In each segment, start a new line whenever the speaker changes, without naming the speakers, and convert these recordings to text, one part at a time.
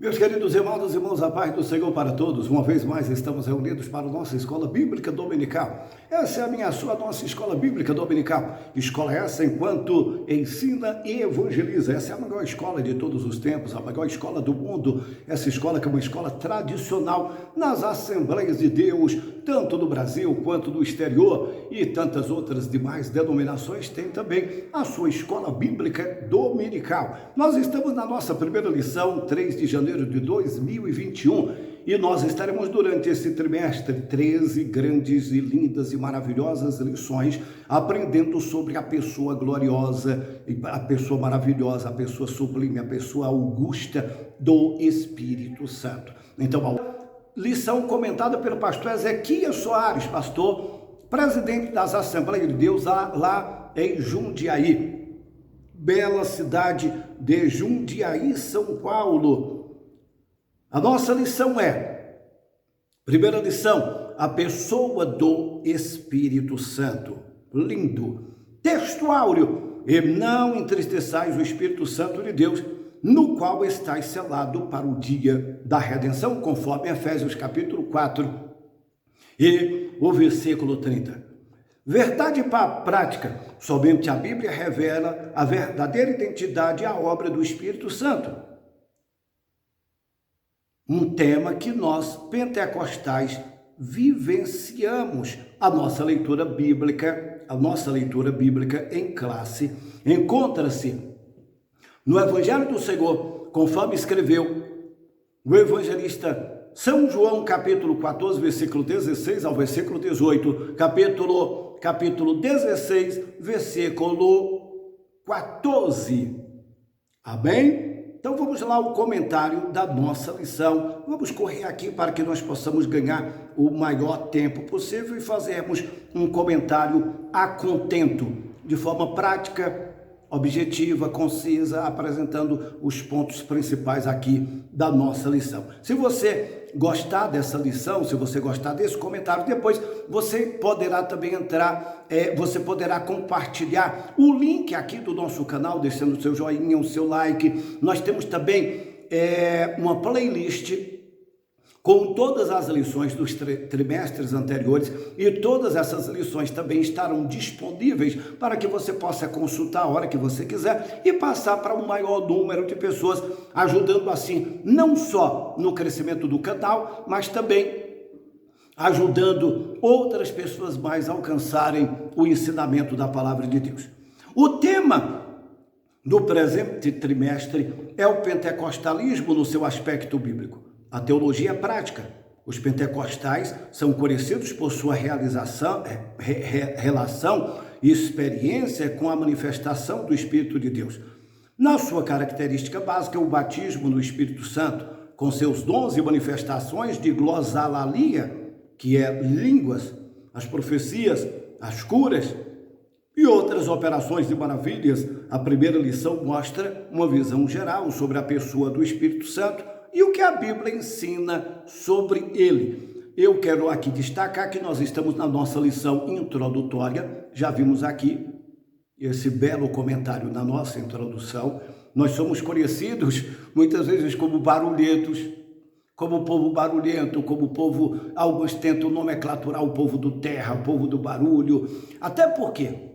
Meus queridos amados irmãos, a paz do Senhor para todos. Uma vez mais estamos reunidos para a nossa Escola Bíblica Dominical. Essa é a minha, a sua, nossa Escola Bíblica Dominical. Escola essa enquanto ensina e evangeliza. Essa é a maior escola de todos os tempos, a maior escola do mundo. Essa escola que é uma escola tradicional nas Assembleias de Deus, tanto do Brasil quanto do exterior, e tantas outras demais denominações têm também a sua Escola Bíblica Dominical. Nós estamos na nossa primeira lição, 3 de janeiro de 2021, e nós estaremos durante esse trimestre 13 grandes e lindas e maravilhosas lições aprendendo sobre a pessoa gloriosa, a pessoa maravilhosa, a pessoa sublime, a pessoa augusta do Espírito Santo. Então, a lição comentada pelo pastor Ezequias Soares, pastor, presidente das Assembleias de Deus lá em Jundiaí, bela cidade de Jundiaí, São Paulo. A nossa lição primeira lição, a pessoa do Espírito Santo. Lindo. Texto áureo: e não entristeçais o Espírito Santo de Deus, no qual estáis selado para o dia da redenção, conforme Efésios capítulo 4 e o versículo 30. Verdade prática: somente a Bíblia revela a verdadeira identidade e a obra do Espírito Santo. Um tema que nós, pentecostais, vivenciamos. A nossa leitura bíblica em classe encontra-se no Evangelho do Senhor, conforme escreveu o evangelista São João, capítulo 14, versículo 16 ao versículo 18, capítulo 16, versículo 14. Amém? Então vamos lá ao comentário da nossa lição. Vamos correr aqui para que nós possamos ganhar o maior tempo possível e fazermos um comentário a contento, de forma prática, objetiva, concisa, apresentando os pontos principais aqui da nossa lição. Se você gostar dessa lição, se você gostar desse comentário, depois você poderá também entrar, você poderá compartilhar o link aqui do nosso canal, deixando o seu joinha, o seu like. Nós temos também uma playlist com todas as lições dos trimestres anteriores, e todas essas lições também estarão disponíveis para que você possa consultar a hora que você quiser e passar para um maior número de pessoas, ajudando assim não só no crescimento do canal, mas também ajudando outras pessoas mais a alcançarem o ensinamento da palavra de Deus. O tema do presente trimestre é o pentecostalismo no seu aspecto bíblico. A teologia prática. Os pentecostais são conhecidos por sua relação e experiência com a manifestação do Espírito de Deus. Na sua característica básica, o batismo no Espírito Santo, com seus dons e manifestações de glosalalia, que é línguas, as profecias, as curas e outras operações de maravilhas. A primeira lição mostra uma visão geral sobre a pessoa do Espírito Santo e o que a Bíblia ensina sobre ele. Eu quero aqui destacar que nós estamos na nossa lição introdutória. Já vimos aqui esse belo comentário na nossa introdução. Nós somos conhecidos muitas vezes como barulhentos, como povo barulhento, como povo, alguns tentam nomenclaturar o povo do terra, o povo do barulho, até porque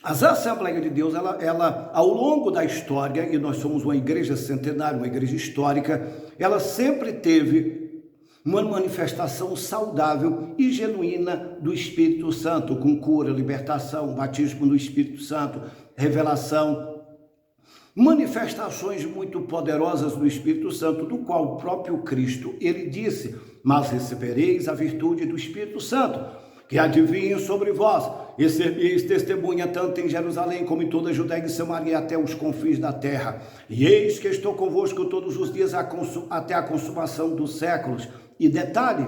as Assembleias de Deus, ela, ao longo da história, e nós somos uma igreja centenária, uma igreja histórica, ela sempre teve uma manifestação saudável e genuína do Espírito Santo, com cura, libertação, batismo no Espírito Santo, revelação, manifestações muito poderosas do Espírito Santo, do qual o próprio Cristo, ele disse: mas recebereis a virtude do Espírito Santo, que adivinha sobre vós, e sereis testemunha tanto em Jerusalém como em toda a Judéia e Samaria, até os confins da terra. E eis que estou convosco todos os dias até a consumação dos séculos. E detalhe: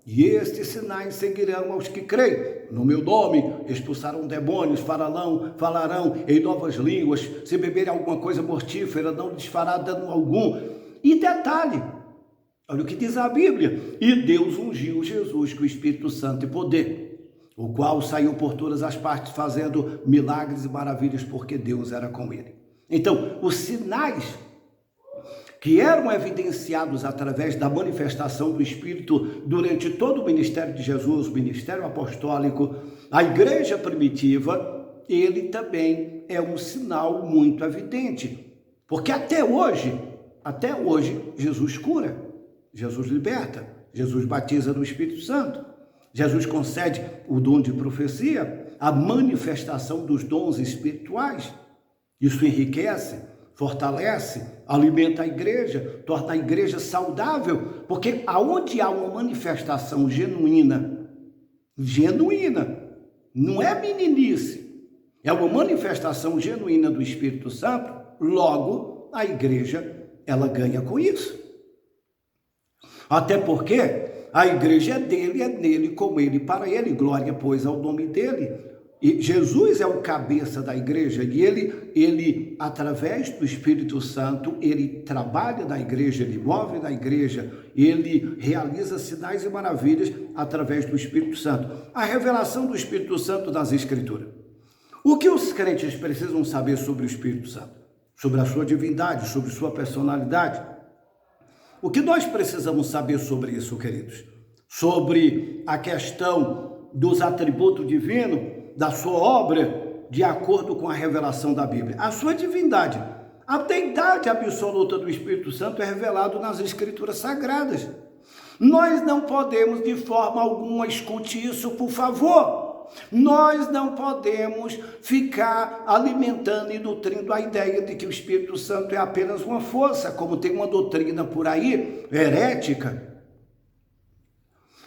e estes sinais seguirão aos que creem. No meu nome expulsarão demônios, falarão em novas línguas, se beberem alguma coisa mortífera, não lhes fará dano algum. E detalhe, olha o que diz a Bíblia: e Deus ungiu Jesus com o Espírito Santo e poder, o qual saiu por todas as partes fazendo milagres e maravilhas, porque Deus era com ele. Então, os sinais que eram evidenciados através da manifestação do Espírito durante todo o ministério de Jesus, o ministério apostólico, a igreja primitiva, ele também é um sinal muito evidente. Porque até hoje, Jesus cura, Jesus liberta, Jesus batiza no Espírito Santo, Jesus concede o dom de profecia, a manifestação dos dons espirituais. Isso enriquece, fortalece, alimenta a igreja, torna a igreja saudável, porque aonde há uma manifestação genuína, não é meninice, é uma manifestação genuína do Espírito Santo, logo a igreja, ela ganha com isso. Até porque a igreja é dele, é nele, com ele, para ele, glória, pois, ao nome dele. E Jesus é o cabeça da igreja e ele, através do Espírito Santo, ele trabalha na igreja, ele move na igreja, ele realiza sinais e maravilhas através do Espírito Santo. A revelação do Espírito Santo nas Escrituras. O que os crentes precisam saber sobre o Espírito Santo? Sobre a sua divindade, sobre sua personalidade? O que nós precisamos saber sobre isso, queridos? Sobre a questão dos atributos divinos, da sua obra, de acordo com a revelação da Bíblia. A sua divindade, a deidade absoluta do Espírito Santo é revelado nas Escrituras Sagradas. Nós não podemos de forma alguma, escute isso, por favor. Nós não podemos ficar alimentando e nutrindo a ideia de que o Espírito Santo é apenas uma força, como tem uma doutrina por aí, herética,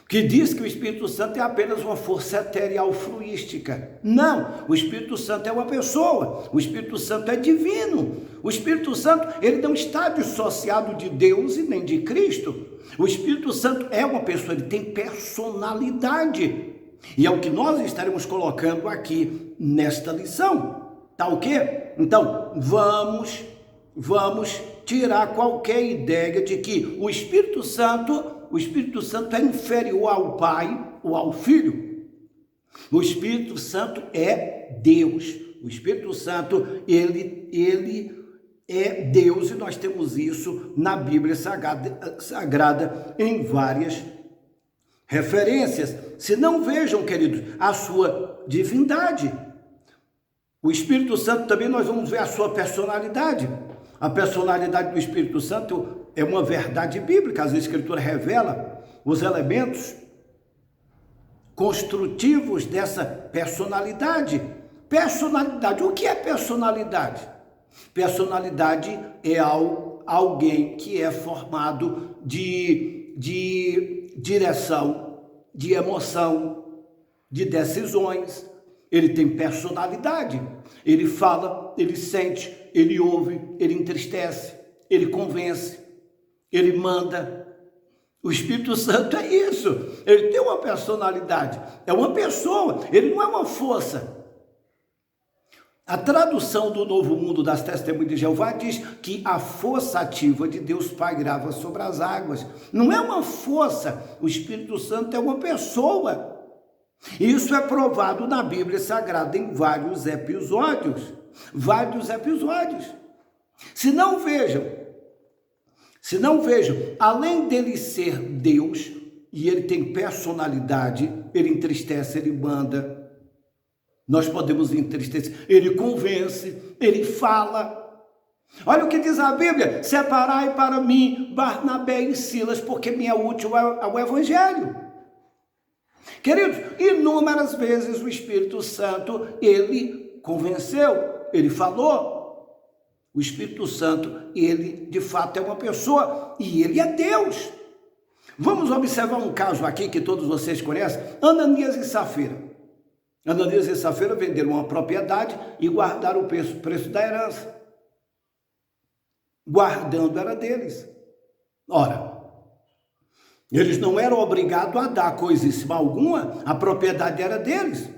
que diz que o Espírito Santo é apenas uma força etérea fluística. Não, o Espírito Santo é uma pessoa, o Espírito Santo é divino. O Espírito Santo, ele não está dissociado de Deus e nem de Cristo. O Espírito Santo é uma pessoa, ele tem personalidade. E é o que nós estaremos colocando aqui nesta lição. Tá ok? Então, vamos tirar qualquer ideia de que o Espírito Santo é inferior ao Pai ou ao Filho. O Espírito Santo é Deus. O Espírito Santo, ele é Deus, e nós temos isso na Bíblia Sagrada em várias referências. Se não, vejam, queridos, a sua divindade. O Espírito Santo também nós vamos ver a sua personalidade. A personalidade do Espírito Santo é uma verdade bíblica. As Escrituras revelam os elementos construtivos dessa personalidade. Personalidade, o que é personalidade? Personalidade é alguém que é formado de direção, de emoção, de decisões. Ele tem personalidade, ele fala, ele sente, ele ouve, ele entristece, ele convence, ele manda. O Espírito Santo é isso, ele tem uma personalidade, é uma pessoa, ele não é uma força. A tradução do Novo Mundo das Testemunhas de Jeová diz que a força ativa de Deus pairava sobre as águas. Não é uma força, o Espírito Santo é uma pessoa. Isso é provado na Bíblia Sagrada em vários episódios. Se não vejam, além dele ser Deus, e ele tem personalidade, ele entristece, ele manda, nós podemos entristecer, ele convence, ele fala. Olha o que diz a Bíblia: separai para mim Barnabé e Silas, porque me é útil ao Evangelho. Queridos, inúmeras vezes o Espírito Santo, ele convenceu, ele falou. O Espírito Santo, ele de fato é uma pessoa e ele é Deus. Vamos observar um caso aqui que todos vocês conhecem: Ananias e Safira. Ananias e Safira venderam uma propriedade e guardaram o preço da herança. Guardando era deles. Ora, eles não eram obrigados a dar coisíssima alguma, a propriedade era deles.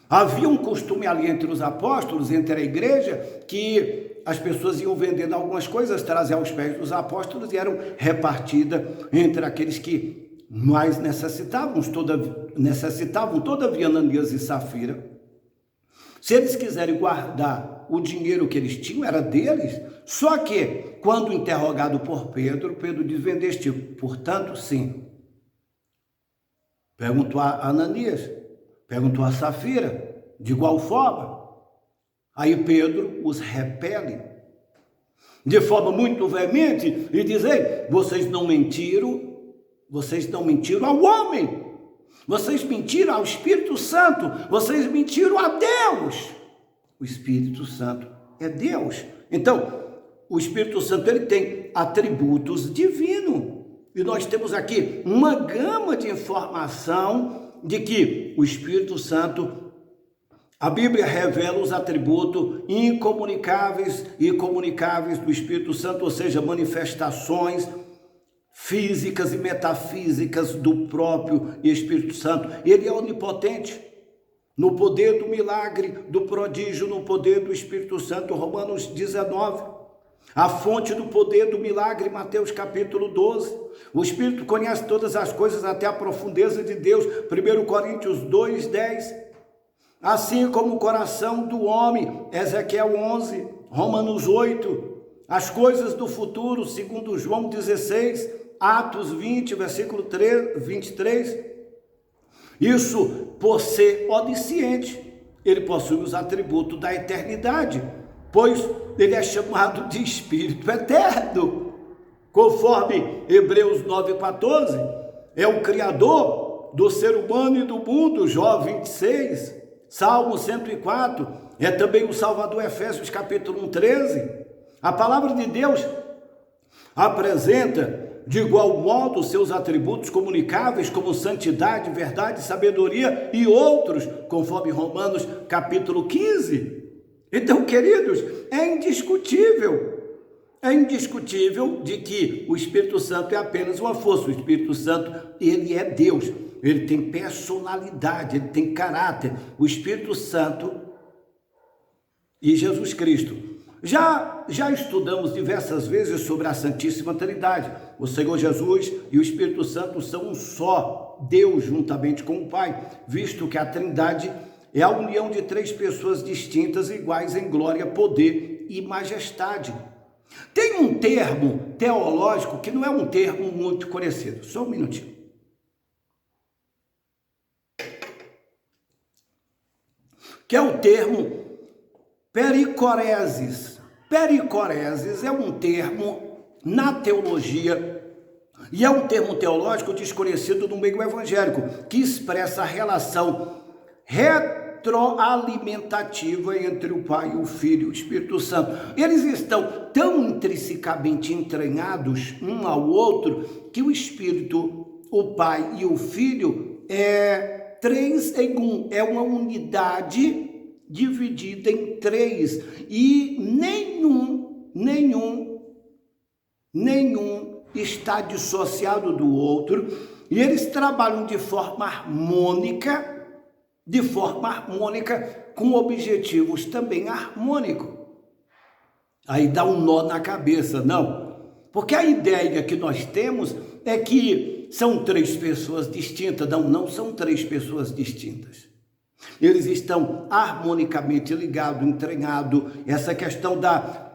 Havia um costume ali entre os apóstolos, entre a igreja, que as pessoas iam vendendo algumas coisas, traziam aos pés dos apóstolos e eram repartidas entre aqueles que mais necessitavam. Todavia, Ananias e Safira Se eles quiserem guardar o dinheiro que eles tinham, era deles. Só que, quando interrogado por Pedro, Pedro diz: vendeste, portanto, sim. Perguntou a Ananias, perguntou a Safira, de igual forma. Aí Pedro os repele de forma muito veemente e diz: ei, vocês não mentiram ao homem, vocês mentiram ao Espírito Santo, vocês mentiram a Deus. O Espírito Santo é Deus. Então, o Espírito Santo, ele tem atributos divinos. E nós temos aqui uma gama de informação de que o Espírito Santo, a Bíblia revela os atributos incomunicáveis e comunicáveis do Espírito Santo, ou seja, manifestações físicas e metafísicas do próprio Espírito Santo. Ele é onipotente. No poder do milagre, do prodígio, no poder do Espírito Santo, Romanos 19. A fonte do poder do milagre, Mateus capítulo 12. O Espírito conhece todas as coisas até a profundeza de Deus, 1 Coríntios 2, 10. Assim como o coração do homem, Ezequiel 11, Romanos 8. As coisas do futuro, segundo João 16, Atos 20, versículo 23. Isso por ser onisciente, ele possui os atributos da eternidade, pois ele é chamado de Espírito Eterno, conforme Hebreus 9,14, é o Criador do ser humano e do mundo, Jó 26, Salmo 104, é também o Salvador, Efésios capítulo 1, 13. A palavra de Deus apresenta de igual modo seus atributos comunicáveis como santidade, verdade, sabedoria e outros, conforme Romanos capítulo 15. Então, queridos, é indiscutível de que o Espírito Santo é apenas uma força. O Espírito Santo, ele é Deus, ele tem personalidade, ele tem caráter. O Espírito Santo e Jesus Cristo. Já estudamos diversas vezes sobre a Santíssima Trindade. O Senhor Jesus e o Espírito Santo são um só Deus juntamente com o Pai, visto que a Trindade é a união de três pessoas distintas, iguais em glória, poder e majestade. Tem um termo teológico que não é um termo muito conhecido. Só um minutinho. Que é o termo pericoresis. Pericoresis é um termo na teologia e é um termo teológico desconhecido no meio evangélico, que expressa a relação retroalimentativa entre o Pai, o Filho e o Espírito Santo. Eles estão tão intrinsecamente entranhados um ao outro que o Espírito, o Pai e o Filho é 3 em 1, é uma unidade dividida em 3 e nenhum está dissociado do outro, e eles trabalham de forma harmônica, com objetivos também harmônicos. Aí dá um nó na cabeça, não? Porque a ideia que nós temos é que são 3 pessoas distintas. Não são 3 pessoas distintas. Eles estão harmonicamente ligados, entranhados. Essa questão da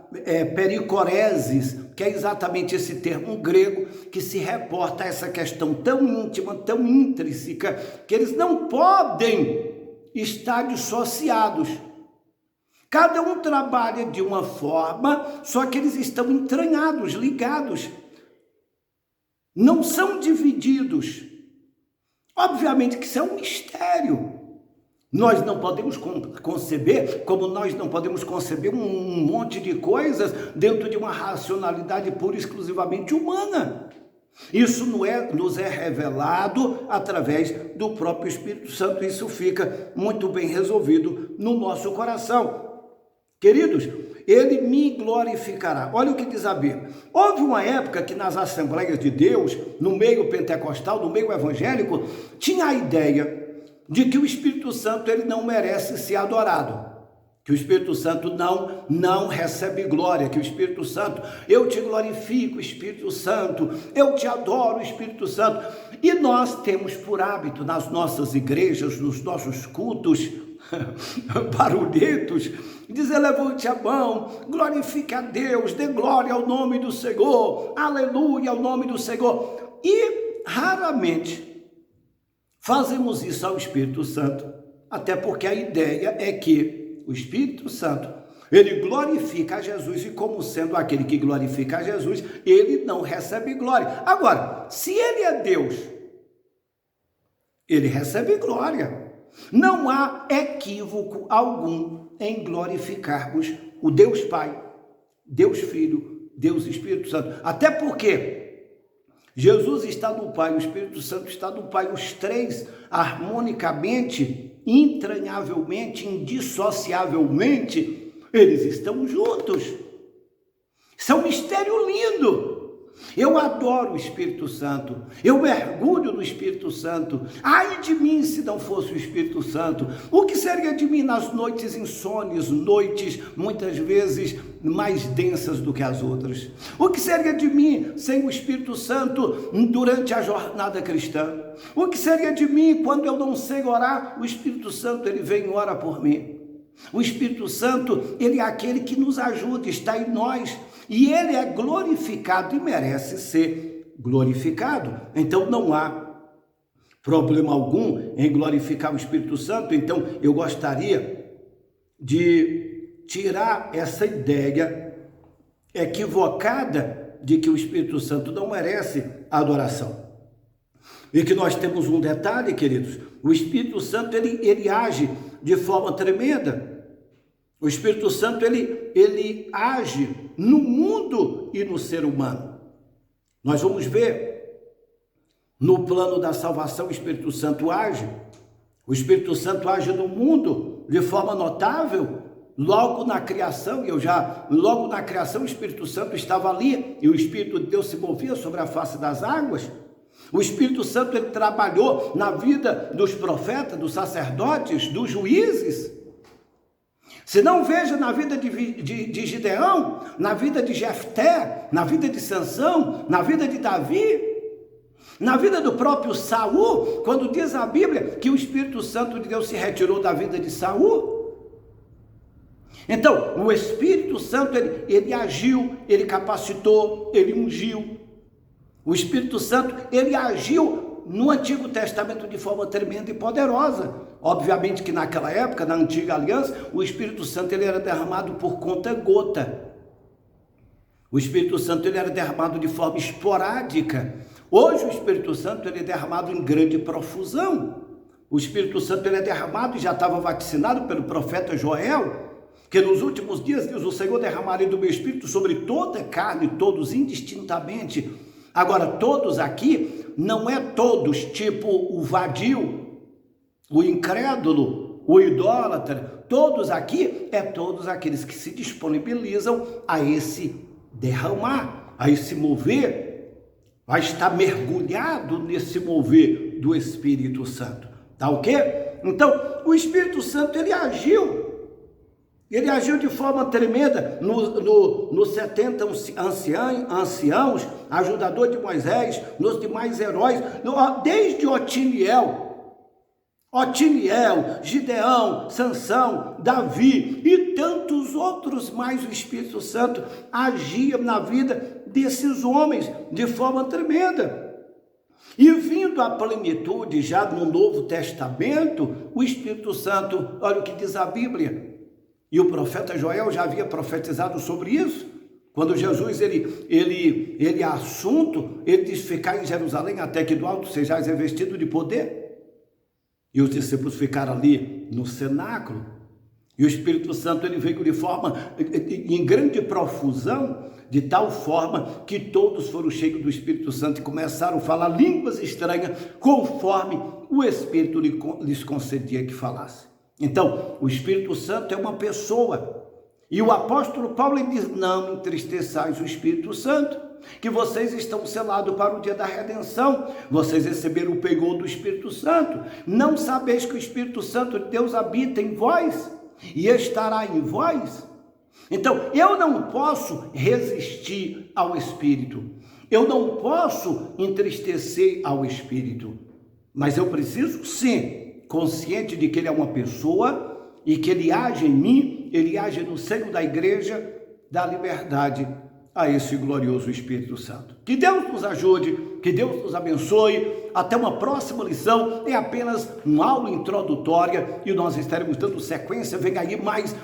pericoresis, que é exatamente esse termo grego que se reporta a essa questão tão íntima, tão intrínseca, que eles não podem estar dissociados. Cada um trabalha de uma forma, só que eles estão entranhados, ligados. Não são divididos. Obviamente que isso é um mistério. Nós não podemos conceber, como nós não podemos conceber um monte de coisas dentro de uma racionalidade pura e exclusivamente humana. Isso nos é revelado através do próprio Espírito Santo. Isso fica muito bem resolvido no nosso coração. Queridos, ele me glorificará. Olha o que diz a Bíblia. Houve uma época que nas Assembleias de Deus, no meio pentecostal, no meio evangélico, tinha a ideia de que o Espírito Santo ele não merece ser adorado, que o Espírito Santo não recebe glória, que o Espírito Santo, eu te glorifico, Espírito Santo, eu te adoro, Espírito Santo. E nós temos por hábito nas nossas igrejas, nos nossos cultos, barulhentos, dizer: levante a mão, glorifique a Deus, dê glória ao nome do Senhor, aleluia ao nome do Senhor. E raramente fazemos isso ao Espírito Santo, até porque a ideia é que o Espírito Santo, ele glorifica a Jesus, e como sendo aquele que glorifica a Jesus, ele não recebe glória. Agora, se ele é Deus, ele recebe glória. Não há equívoco algum em glorificarmos o Deus Pai, Deus Filho, Deus Espírito Santo. Até porque Jesus está no Pai, o Espírito Santo está no Pai, os três harmonicamente, entranhavelmente, indissociavelmente, eles estão juntos. Isso é um mistério lindo. Eu adoro o Espírito Santo, eu mergulho no Espírito Santo. Ai de mim se não fosse o Espírito Santo. O que seria de mim nas noites insones, noites muitas vezes mais densas do que as outras? O que seria de mim sem o Espírito Santo durante a jornada cristã? O que seria de mim quando eu não sei orar? O Espírito Santo, ele vem e ora por mim. O Espírito Santo, ele é aquele que nos ajuda, está em nós. E ele é glorificado e merece ser glorificado. Então não há problema algum em glorificar o Espírito Santo. Então eu gostaria de tirar essa ideia equivocada de que o Espírito Santo não merece adoração. E que nós temos um detalhe, queridos: o Espírito Santo ele age de forma tremenda. O Espírito Santo, ele age no mundo e no ser humano. Nós vamos ver, no plano da salvação, o Espírito Santo age. O Espírito Santo age no mundo de forma notável. Logo na criação, logo na criação o Espírito Santo estava ali, e o Espírito de Deus se movia sobre a face das águas. O Espírito Santo, ele trabalhou na vida dos profetas, dos sacerdotes, dos juízes. Se não, veja na vida de Gideão, na vida de Jefté, na vida de Sansão, na vida de Davi, na vida do próprio Saul, quando diz a Bíblia que o Espírito Santo de Deus se retirou da vida de Saul. Então, o Espírito Santo, ele agiu, ele capacitou, ele ungiu. O Espírito Santo, ele agiu no Antigo Testamento de forma tremenda e poderosa. Obviamente que naquela época, na Antiga Aliança, o Espírito Santo, ele era derramado por conta-gota. O Espírito Santo, ele era derramado de forma esporádica. Hoje o Espírito Santo, ele é derramado em grande profusão. O Espírito Santo, ele é derramado, e já estava vaticinado pelo profeta Joel, que nos últimos dias, diz: o Senhor derramarei do meu Espírito sobre toda a carne, todos indistintamente. Agora, todos aqui, não é todos tipo o vadio, o incrédulo, o idólatra. Todos aqui é todos aqueles que se disponibilizam a esse derramar, a esse mover, a estar mergulhado nesse mover do Espírito Santo. Tá ok? Então, o Espírito Santo, ele agiu de forma tremenda nos 70 anciãos, ajudador de Moisés, nos demais heróis, desde Otiniel, Gideão, Sansão, Davi e tantos outros mais. O Espírito Santo agia na vida desses homens de forma tremenda. E vindo à plenitude já no Novo Testamento, o Espírito Santo, olha o que diz a Bíblia. E o profeta Joel já havia profetizado sobre isso. Quando Jesus, ele assunto, ele diz: ficar em Jerusalém até que do alto sejais revestido de poder. E os discípulos ficaram ali no cenáculo. E o Espírito Santo, ele veio de forma, em grande profusão, de tal forma que todos foram cheios do Espírito Santo e começaram a falar línguas estranhas, conforme o Espírito lhes concedia que falasse. Então, o Espírito Santo é uma pessoa. E o apóstolo Paulo, ele diz: não entristeçais o Espírito Santo, que vocês estão selados para o dia da redenção. Vocês receberam o penhor do Espírito Santo. Não sabeis que o Espírito Santo de Deus habita em vós e estará em vós? Então, eu não posso resistir ao Espírito. Eu não posso entristecer ao Espírito. Mas eu preciso, sim, consciente de que ele é uma pessoa, e que Ele age em mim, Ele age no seio da igreja, dá liberdade a esse glorioso Espírito Santo. Que Deus nos ajude, que Deus nos abençoe. Até uma próxima lição. É apenas uma aula introdutória e nós estaremos dando sequência. Vem aí mais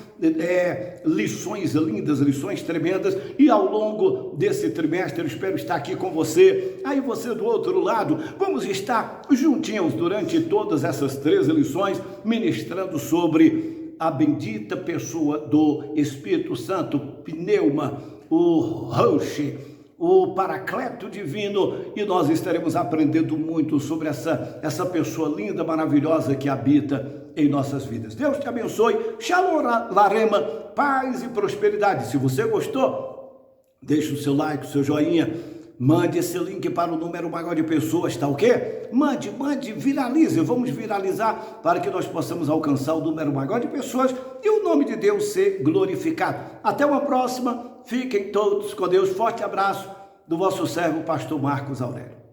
lições lindas, lições tremendas, e ao longo desse trimestre eu espero estar aqui com você. Aí você do outro lado, vamos estar juntinhos durante todas essas 13 lições, ministrando sobre a bendita pessoa do Espírito Santo, pneuma, o Roche, o Paracleto Divino, e nós estaremos aprendendo muito sobre essa pessoa linda, maravilhosa que habita em nossas vidas. Deus te abençoe. Shalom Larema, paz e prosperidade. Se você gostou, deixe o seu like, o seu joinha, mande esse link para o número maior de pessoas, tá ok? Mande, viralize, vamos viralizar para que nós possamos alcançar o número maior de pessoas e o nome de Deus ser glorificado. Até uma próxima, fiquem todos com Deus, forte abraço do vosso servo, pastor Marcos Aurélio.